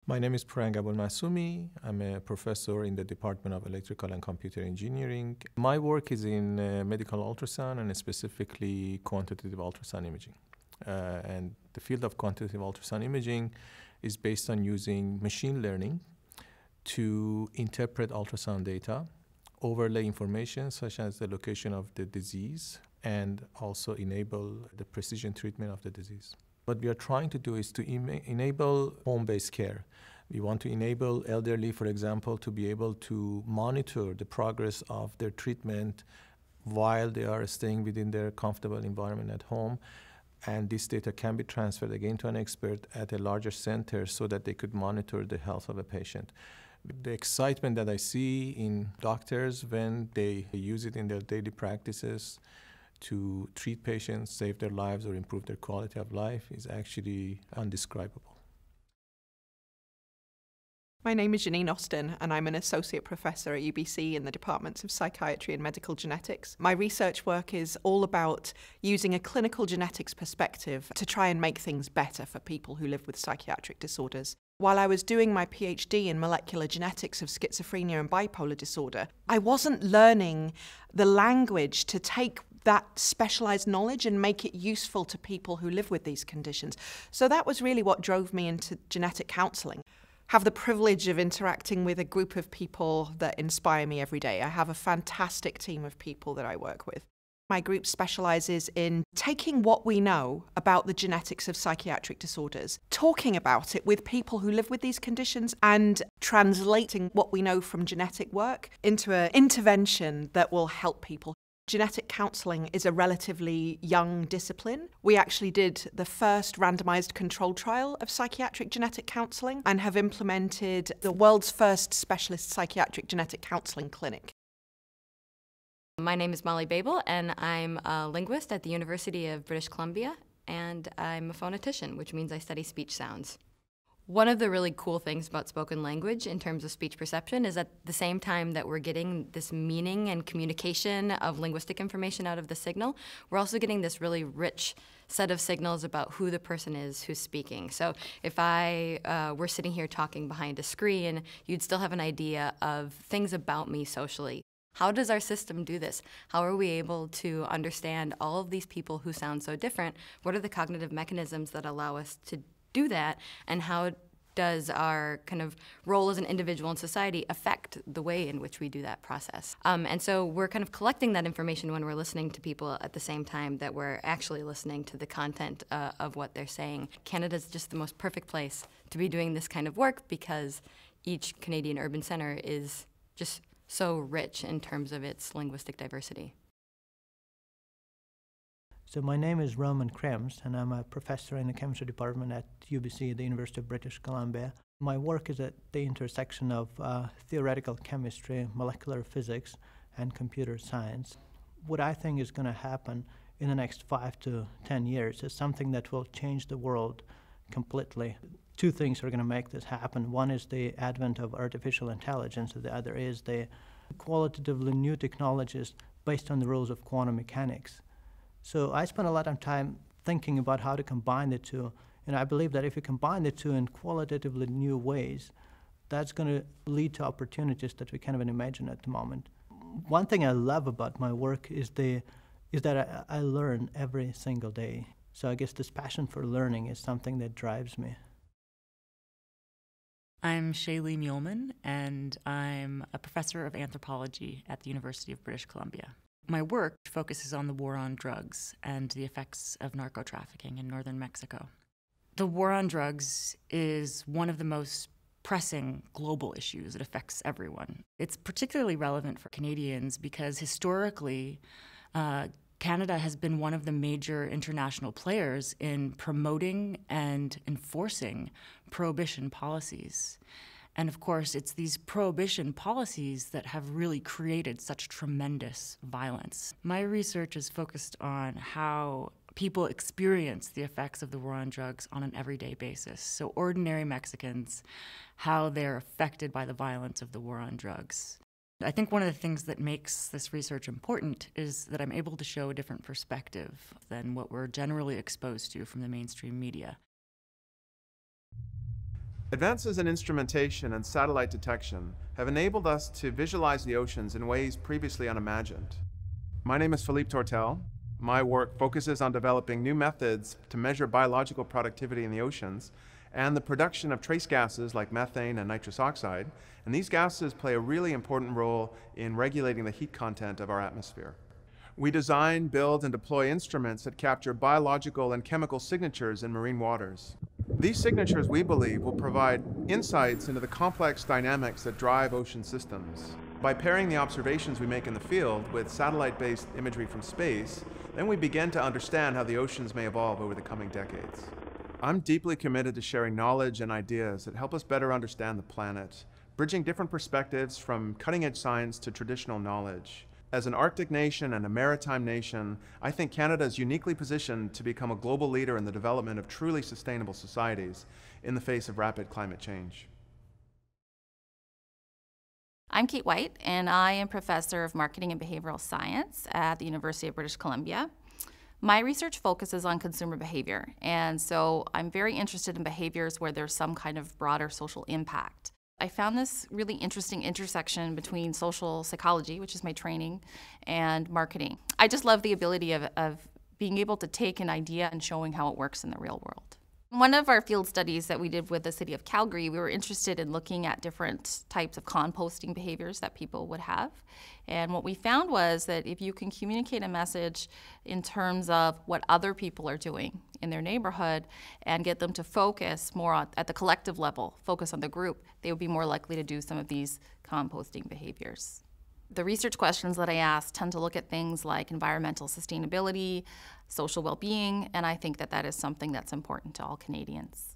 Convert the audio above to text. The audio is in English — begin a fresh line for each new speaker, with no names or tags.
My name is Purang Abolmaesumi. I'm a professor in the Department of Electrical and Computer Engineering. My work is in medical ultrasound and specifically quantitative ultrasound imaging. And the field of quantitative ultrasound imaging is based on using machine learning to interpret ultrasound data, overlay information such as the location of the disease, and also enable the precision treatment of the disease. What we are trying to do is to enable home-based care. We want to enable elderly, for example, to be able to monitor the progress of their treatment while they are staying within their comfortable environment at home. And this data can be transferred again to an expert at a larger center so that they could monitor the health of a patient. The excitement that I see in doctors when they use it in their daily practices to treat patients, save their lives, or improve their quality of life is actually undescribable.
My name is Jehannine Austin, and I'm an associate professor at UBC in the departments of psychiatry and medical genetics. My research work is all about using a clinical genetics perspective to try and make things better for people who live with psychiatric disorders. While I was doing my PhD in molecular genetics of schizophrenia and bipolar disorder, I wasn't learning the language to take that specialized knowledge and make it useful to people who live with these conditions. So that was really what drove me into genetic counseling. Have the privilege of interacting with a group of people that inspire me every day. I have a fantastic team of people that I work with. My group specializes in taking what we know about the genetics of psychiatric disorders, talking about it with people who live with these conditions, and translating what we know from genetic work into an intervention that will help people. Genetic counselling is a relatively young discipline. We actually did the first randomised control trial of psychiatric genetic counselling and have implemented the world's first specialist psychiatric genetic counselling clinic.
My name is Molly Babel, and I'm a linguist at the University of British Columbia, and I'm a phonetician, which means I study speech sounds. One of the really cool things about spoken language in terms of speech perception is at the same time that we're getting this meaning and communication of linguistic information out of the signal, we're also getting this really rich set of signals about who the person is who's speaking. So if I were sitting here talking behind a screen, you'd still have an idea of things about me socially. How does our system do this? How are we able to understand all of these people who sound so different? What are the cognitive mechanisms that allow us to do that, and how does our kind of role as an individual in society affect the way in which we do that process? And so we're kind of collecting that information when we're listening to people at the same time that we're actually listening to the content of what they're saying. Canada's just the most perfect place to be doing this kind of work because each Canadian urban centre is just so rich in terms of its linguistic diversity.
So my name is Roman Krems, and I'm a professor in the chemistry department at UBC, the University of British Columbia. My work is at the intersection of theoretical chemistry, molecular physics, and computer science. What I think is going to happen in the next 5 to 10 years is something that will change the world completely. Two things are going to make this happen. One is the advent of artificial intelligence, and the other is the qualitatively new technologies based on the rules of quantum mechanics. So I spent a lot of time thinking about how to combine the two, and I believe that if you combine the two in qualitatively new ways, that's going to lead to opportunities that we can't even imagine at the moment. One thing I love about my work is that I learn every single day. So I guess this passion for learning is something that drives me.
I'm Shaylih Muehlmann, and I'm a professor of anthropology at the University of British Columbia. My work focuses on the war on drugs and the effects of narco-trafficking in northern Mexico. The war on drugs is one of the most pressing global issues. It affects everyone. It's particularly relevant for Canadians because historically, Canada has been one of the major international players in promoting and enforcing prohibition policies. And of course, it's these prohibition policies that have really created such tremendous violence. My research is focused on how people experience the effects of the war on drugs on an everyday basis. So ordinary Mexicans, how they're affected by the violence of the war on drugs. I think one of the things that makes this research important is that I'm able to show a different perspective than what we're generally exposed to from the mainstream media.
Advances in instrumentation and satellite detection have enabled us to visualize the oceans in ways previously unimagined. My name is Philippe Tortell. My work focuses on developing new methods to measure biological productivity in the oceans and the production of trace gases like methane and nitrous oxide, and these gases play a really important role in regulating the heat content of our atmosphere. We design, build, and deploy instruments that capture biological and chemical signatures in marine waters. These signatures, we believe, will provide insights into the complex dynamics that drive ocean systems. By pairing the observations we make in the field with satellite-based imagery from space, then we begin to understand how the oceans may evolve over the coming decades. I'm deeply committed to sharing knowledge and ideas that help us better understand the planet, bridging different perspectives from cutting-edge science to traditional knowledge. As an Arctic nation and a maritime nation, I think Canada is uniquely positioned to become a global leader in the development of truly sustainable societies in the face of rapid climate change.
I'm Kate White, and I am Professor of Marketing and Behavioral Science at the University of British Columbia. My research focuses on consumer behavior, and so I'm very interested in behaviors where there's some kind of broader social impact. I found this really interesting intersection between social psychology, which is my training, and marketing. I just love the ability of being able to take an idea and showing how it works in the real world. One of our field studies that we did with the city of Calgary, we were interested in looking at different types of composting behaviors that people would have. And what we found was that if you can communicate a message in terms of what other people are doing in their neighborhood and get them to focus more at the collective level, focus on the group, they would be more likely to do some of these composting behaviors. The research questions that I asked tend to look at things like environmental sustainability, social well-being, and I think that that is something that's important to all Canadians.